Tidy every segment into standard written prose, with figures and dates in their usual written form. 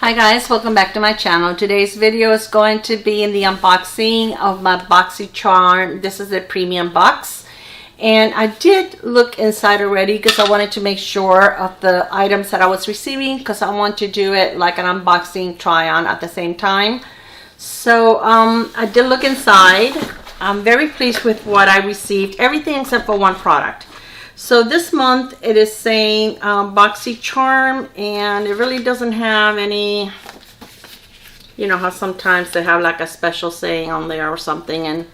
Hi guys, welcome back to my channel. Today's video is going to be in the unboxing of my Boxycharm. This is a premium box, and I did look inside already because I wanted to make sure of the items that I was receiving, because I want to do it like an unboxing try on at the same time. So I did look inside. I'm very pleased with what I received, everything except for one product. So this month it is saying Boxycharm, and it really doesn't have any, you know how sometimes they have like a special saying on there or something, and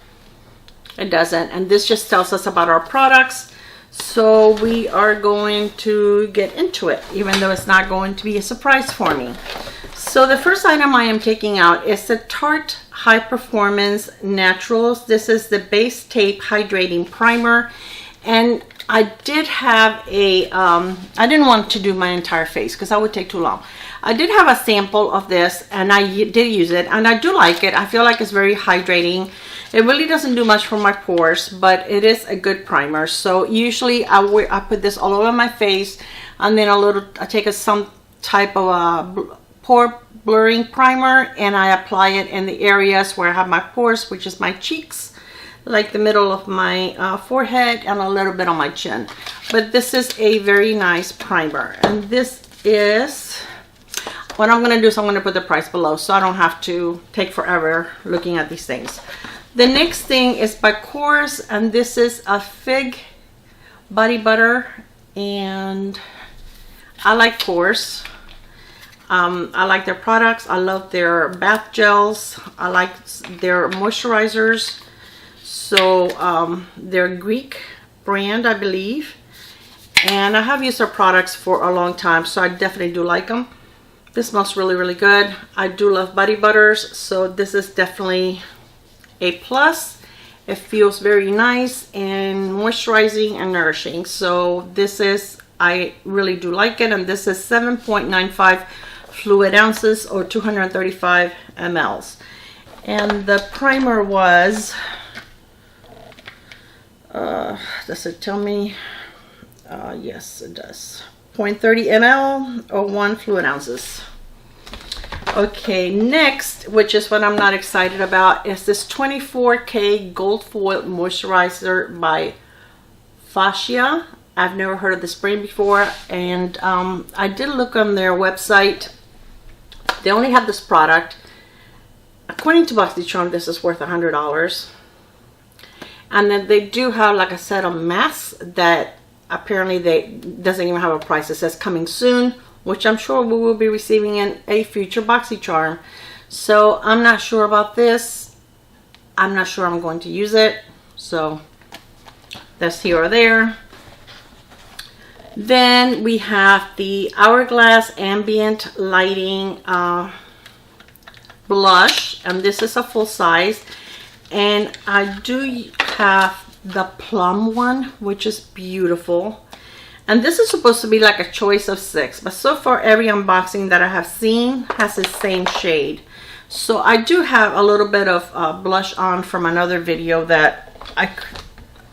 it doesn't. And this just tells us about our products. So we are going to get into it, even though it's not going to be a surprise for me. So the first item I am taking out is the Tarte High Performance Naturals. This is the Base Tape Hydrating Primer. And I did have a, I didn't want to do my entire face because that would take too long. I did have a sample of this, and I did use it, and I do like it. I feel like it's very hydrating. It really doesn't do much for my pores, but it is a good primer. So usually I put this all over my face, and then I take some type of a pore blurring primer, and I apply it in the areas where I have my pores, which is my cheeks, like the middle of my forehead, and a little bit on my chin. But this is a very nice primer, and this is what I'm going to do. So I'm going to put the price below so I don't have to take forever looking at these things. The next thing is by Course, and this is a fig body butter, and I like Course. I like their products. I love their bath gels. I like their moisturizers. So they're Greek brand, I believe, and I have used their products for a long time, so I definitely do like them. This smells really, really good. I do love body butters, so this is definitely a plus. It feels very nice and moisturizing and nourishing. So this is, I really do like it, and this is 7.95 fluid ounces or 235 mLs. And the primer was, does it tell me? Yes, it does. 0.30 ml or 1 fluid ounces. Okay, next, which is what I'm not excited about, is this 24K Gold Foil Moisturizer by Fascia. I've never heard of this brand before, and I did look on their website. They only have this product. According to Boxycharm, this is worth $100. And then they do have, like I said, a mask that apparently doesn't even have a price. It says coming soon, which I'm sure we will be receiving in a future Boxycharm. So I'm not sure about this. I'm not sure I'm going to use it. So that's here or there. Then we have the Hourglass Ambient Lighting Blush, and this is a full size. And I do have the plum one, which is beautiful, and this is supposed to be like a choice of 6, but so far every unboxing that I have seen has the same shade. So I do have a little bit of blush on from another video that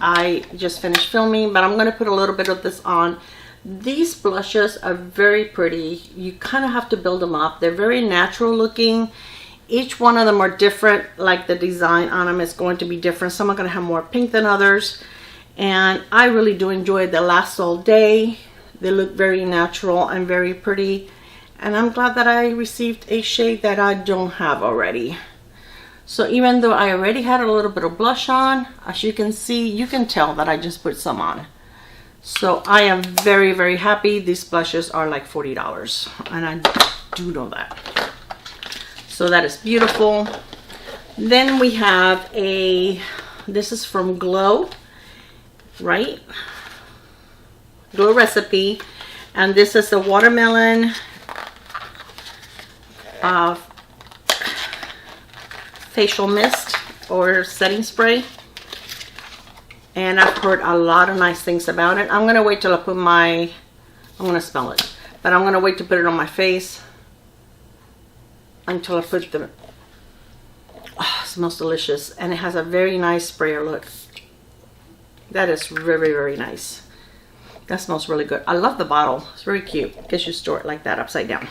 I just finished filming, but I'm going to put a little bit of this on. These blushes are very pretty. You kind of have to build them up. They're very natural looking. Each one of them are different, like the design on them is going to be different. Some are going to have more pink than others, and I really do enjoy it. They last all day. They look very natural and very pretty, and I'm glad that I received a shade that I don't have already. So even though I already had a little bit of blush on, as you can see, you can tell that I just put some on. So I am very, very happy. These blushes are like $40, and I do know that. So that is beautiful. Then we have this is from Glow, right? Glow Recipe. And this is the watermelon facial mist or setting spray. And I've heard a lot of nice things about it. I'm going to wait till I put I'm going to smell it, but I'm going to wait to put it on my face until I put the, it smells delicious, and it has a very nice sprayer look. That is very, very nice. That smells really good. I love the bottle. It's very cute because you store it like that upside down.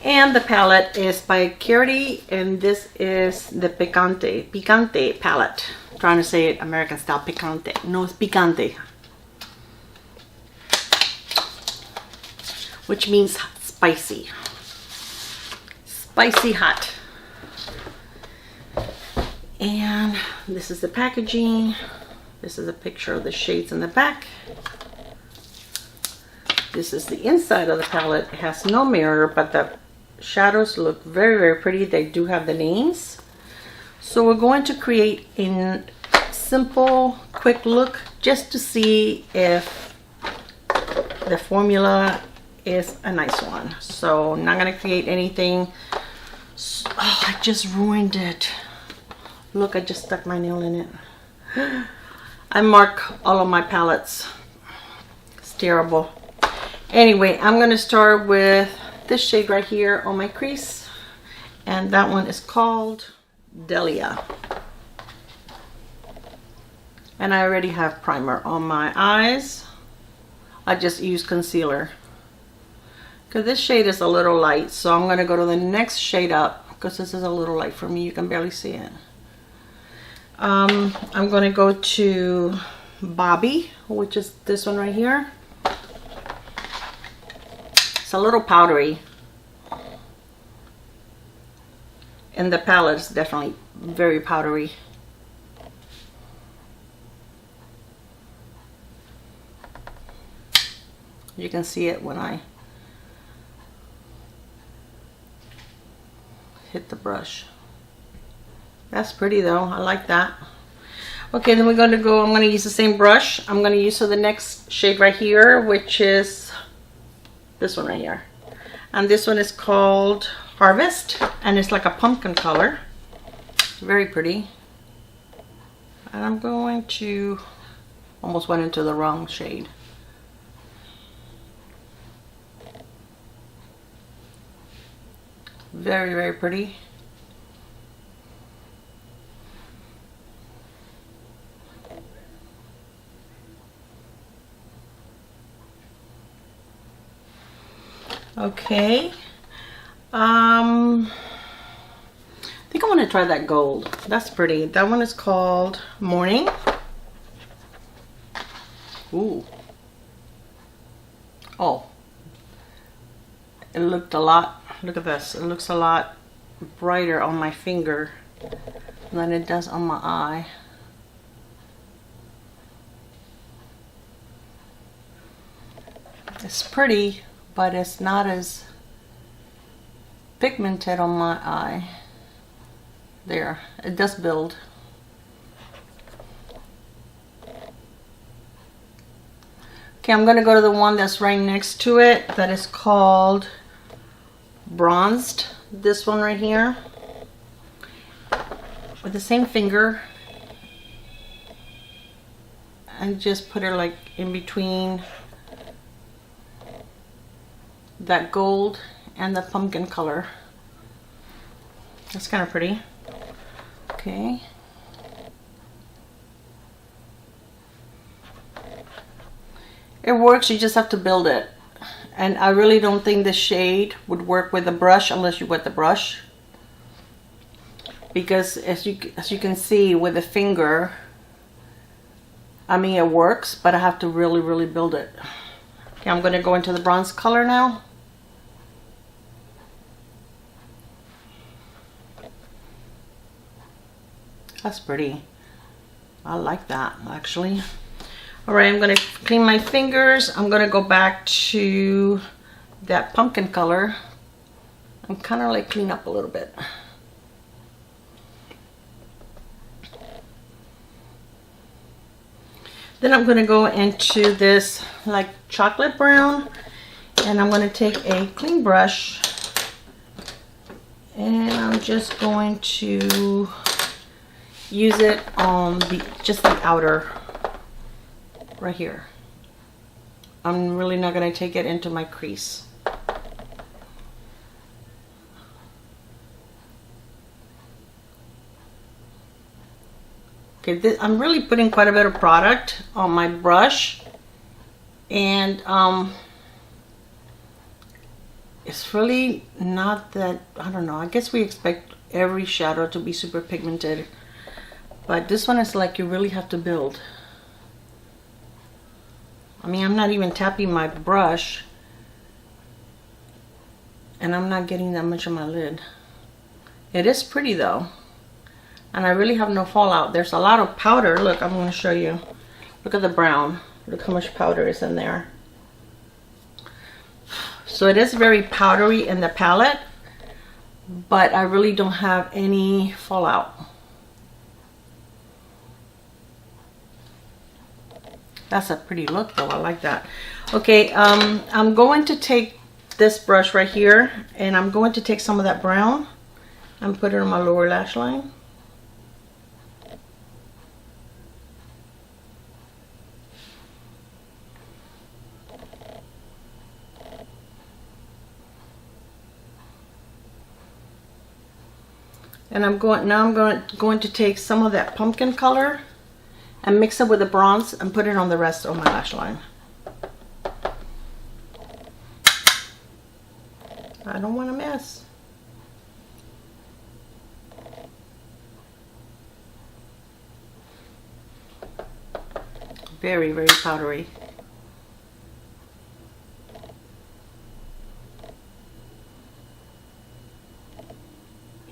And the palette is by Carity, and this is the Picante palette. I'm trying to say it American style, Picante. No, it's Picante, which means spicy. Spicy hot. And this is the packaging. This is a picture of the shades in the back. This is the inside of the palette. It has no mirror, but the shadows look very, very pretty. They do have the names. So we're going to create a simple, quick look just to see if the formula is a nice one. So I'm not going to create anything. Oh, I just ruined it. Look, I just stuck my nail in it. I mark all of my palettes. It's terrible. Anyway, I'm going to start with this shade right here on my crease, and that one is called Delia. And I already have primer on my eyes. I just use concealer because this shade is a little light, so I'm going to go to the next shade up because this is a little light for me. You can barely see it. I'm going to go to Bobby, which is this one right here. It's a little powdery, and the palette is definitely very powdery. You can see it when I hit the brush. That's pretty though, I like that. Okay, then we're going to go, I'm going to use the same brush. I'm going to use the next shade right here, which is this one right here. And this one is called Harvest, and it's like a pumpkin color. Very pretty. And I'm going to, almost went into the wrong shade. Very, very pretty. Okay, I think I want to try that gold. That's pretty. That one is called Morning. Ooh. Oh, it looked a lot, look at this, it looks a lot brighter on my finger than it does on my eye. It's pretty, but it's not as pigmented on my eye. There, it does build. Okay, I'm gonna go to the one that's right next to it that is called Bronzed. This one right here. With the same finger. And just put it like in between that gold and the pumpkin color. That's kind of pretty. Okay. It works, you just have to build it. And I really don't think the shade would work with the brush unless you wet the brush. Because as you can see with the finger, I mean it works, but I have to really build it. Okay, I'm going to go into the bronze color now. That's pretty. I like that actually. Alright, I'm going to clean my fingers. I'm going to go back to that pumpkin color. I'm kind of like clean up a little bit. Then I'm going to go into this like chocolate brown, and I'm going to take a clean brush and I'm just going to use it on just the outer right here. I'm really not going to take it into my crease. Okay, I'm really putting quite a bit of product on my brush, and it's really not that, I don't know, I guess we expect every shadow to be super pigmented, but this one is like you really have to build. I mean, I'm not even tapping my brush, and I'm not getting that much on my lid. It is pretty though, and I really have no fallout. There's a lot of powder. Look, I'm going to show you. Look at the brown. Look how much powder is in there. So it is very powdery in the palette, but I really don't have any fallout. That's a pretty look though. I like that. Okay, I'm going to take this brush right here, and I'm going to take some of that brown and put it on my lower lash line. And I'm going to take some of that pumpkin color and mix it with the bronze and put it on the rest of my lash line. I don't want to mess. Very, very powdery.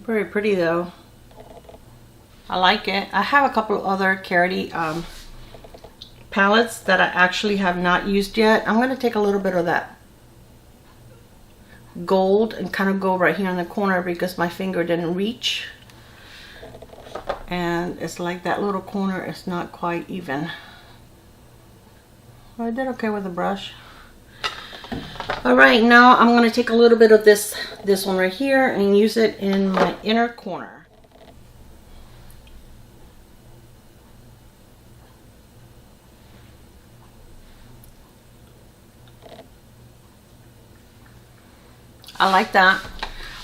Very pretty though. I like it. I have a couple of other Carity palettes that I actually have not used yet. I'm going to take a little bit of that gold and kind of go right here in the corner because my finger didn't reach. And it's like that little corner is not quite even. I did okay with the brush. All right, now I'm going to take a little bit of this one right here and use it in my inner corner. I like that.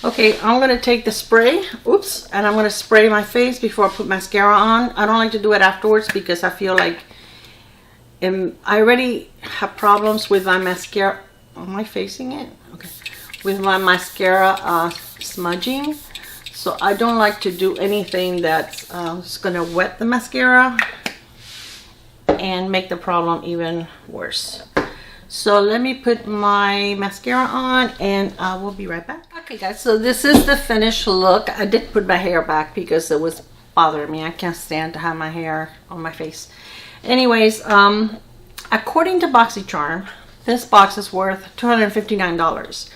Okay, I'm going to take the spray, oops, and I'm going to spray my face before I put mascara on. I don't like to do it afterwards because I feel like I already have problems with my mascara. Am I facing it? Okay. With my mascara smudging. So I don't like to do anything that's just going to wet the mascara and make the problem even worse. So let me put my mascara on and I will be right back. Okay guys, so this is the finished look. I did put my hair back because it was bothering me. I can't stand to have my hair on my face. Anyways, according to Boxycharm, this box is worth $259.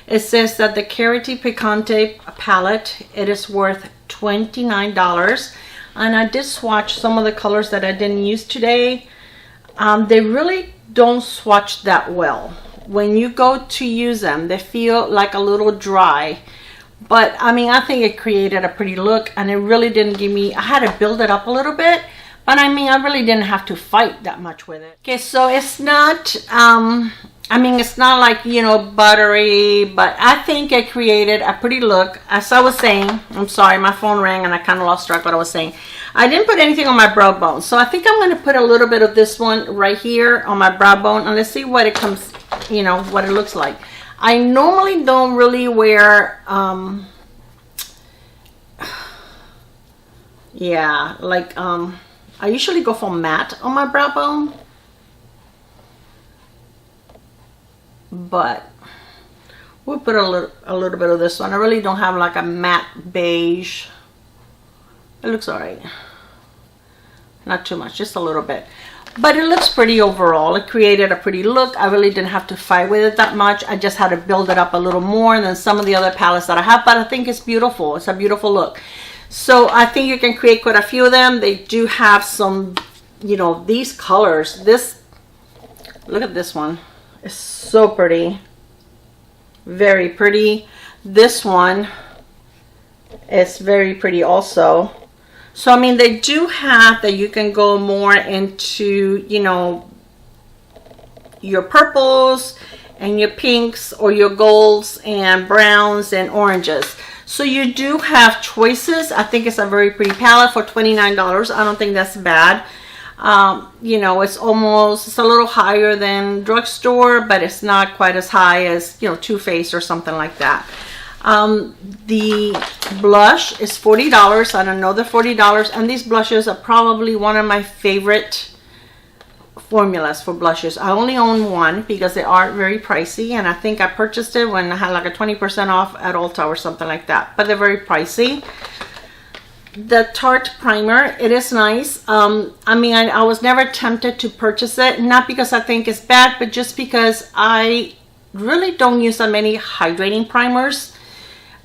It says that the Carity Picante palette, it is worth $29. And I did swatch some of the colors that I didn't use today. They really don't swatch that well. When you go to use them, they feel like a little dry. But I mean, I think it created a pretty look, and it really didn't give me, I had to build it up a little bit. But I mean, I really didn't have to fight that much with it. Okay, so it's not, I mean, it's not like, you know, buttery, but I think it created a pretty look. As I was saying, I'm sorry, my phone rang and I kind of lost track of what I was saying. I didn't put anything on my brow bone. So I think I'm going to put a little bit of this one right here on my brow bone. And let's see what it comes, you know, what it looks like. I normally don't really wear, yeah, like, I usually go for matte on my brow bone, but we'll put a little bit of this one. I really don't have like a matte beige. It looks alright. Not too much, just a little bit. But it looks pretty overall. It created a pretty look. I really didn't have to fight with it that much. I just had to build it up a little more than some of the other palettes that I have, but I think it's beautiful. It's a beautiful look. So I think you can create quite a few of them. They do have some, you know, these colors. This, look at this one. It's so pretty. Very pretty. This one is very pretty also. So, I mean, they do have that you can go more into, you know, your purples and your pinks or your golds and browns and oranges. So you do have choices. I think it's a very pretty palette for $29. I don't think that's bad. You know, it's a little higher than drugstore, but it's not quite as high as, you know, Too Faced or something like that. The blush is $40. I don't know, the $40, and these blushes are probably one of my favorite formulas for blushes. I only own one because they are very pricey, and I think I purchased it when I had like a 20% off at Ulta or something like that, but they're very pricey. The Tarte primer, it is nice. I mean, I was never tempted to purchase it, not because I think it's bad, but just because I really don't use that many hydrating primers.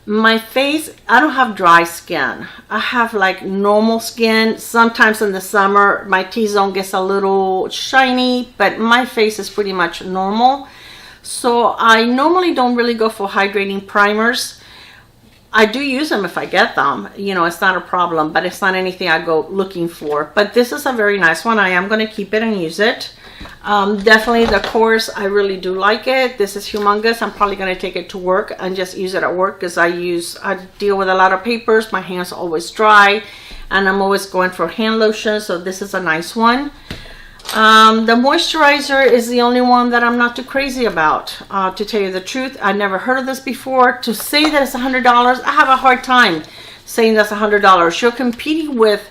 My face, I don't have dry skin. I have like normal skin. Sometimes in the summer my T-zone gets a little shiny, but my face is pretty much normal. So I normally don't really go for hydrating primers. I do use them if I get them, you know, it's not a problem, but it's not anything I go looking for. But this is a very nice one. I am going to keep it and use it. Definitely the course, I really do like it. This is humongous. I'm probably going to take it to work and just use it at work, because I deal with a lot of papers. My hands are always dry, and I'm always going for hand lotion, so this is a nice one. The moisturizer is the only one that I'm not too crazy about, to tell you the truth. I never heard of this before. To say that it's $100, I have a hard time saying that's $100. You're competing with,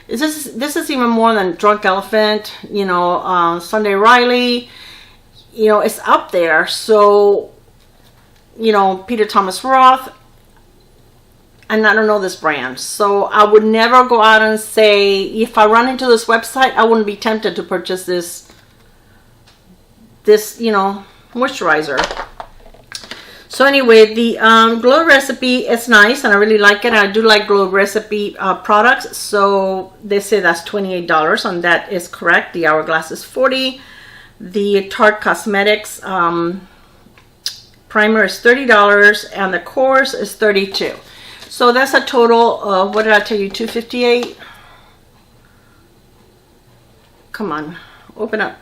this is even more than Drunk Elephant, you know, Sunday Riley, you know, it's up there. So, you know, Peter Thomas Roth, and I don't know this brand, so I would never go out and say, if I run into this website, I wouldn't be tempted to purchase this you know, moisturizer. So anyway, the Glow Recipe is nice, and I really like it. I do like Glow Recipe products, so they say that's $28, and that is correct. The Hourglass is $40. The Tarte Cosmetics primer is $30, and the course is $32. So that's a total of, what did I tell you, $258? Come on, open up.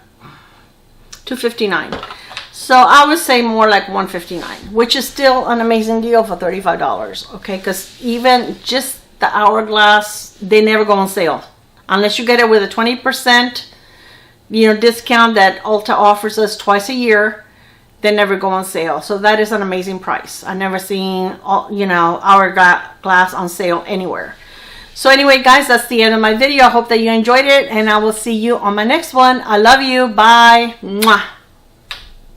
$259. So I would say more like $159, which is still an amazing deal for $35. Okay, because even just the Hourglass, they never go on sale unless you get it with a 20%, you know, discount that Ulta offers us twice a year. They never go on sale. So that is an amazing price. I've never seen, you know, Hourglass on sale anywhere. So anyway, guys, that's the end of my video. I hope that you enjoyed it, and I will see you on my next one. I love you. Bye. Mwah.